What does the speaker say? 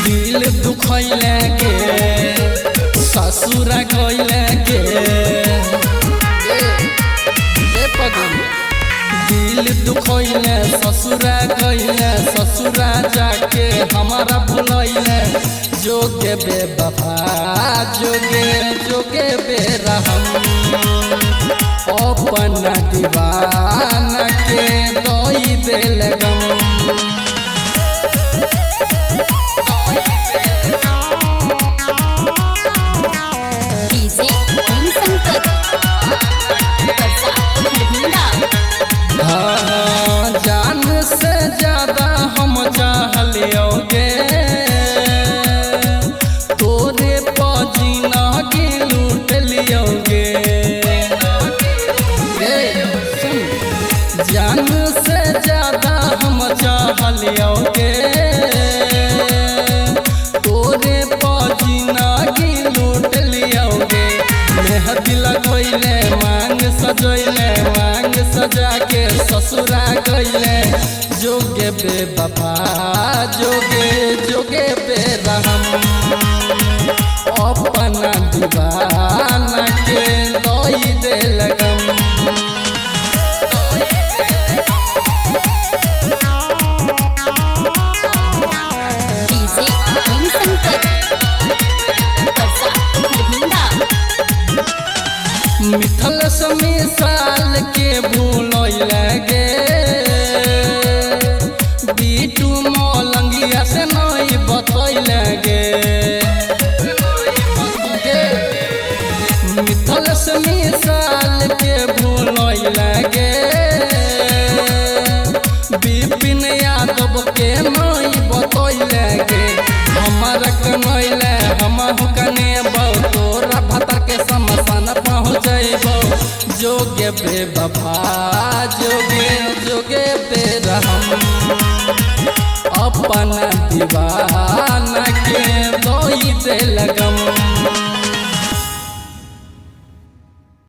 दिल दुखैले के ससुरा गइले के दिल दुखैले ससुरा गइले ससुरा जाके हमारा भुलैले जोगे बेवफा जोगे जोगे बेरहम अपना दीवाना के दई दिल गम जान से ज्यादा हम चाहलियोगे तोरे पजीना की लूट लियोगे जान से ज्यादा हम चाहलियोगे तोरे पजीना की लूट लियोगे मेहदी लगोइले मांग सजोइले मांग सजा के ससुरा गइले जोगे बेवफा जोगे जोगे बेरहम अपना दीवाना के दई दिल गम मिथल समीसाल के भूलैले गे बीटू मौलंगिया से नहीं बतैले गे मिथल समीसाल के भूलैले गे विपिन यादव के नहीं बतैले गे हमारा कनैले हम कने तोरा भतर के समसान पहुँचबो जोगे बेवफा जोगे जोगे बेरहम अपना दीवाना के दई दिल गम।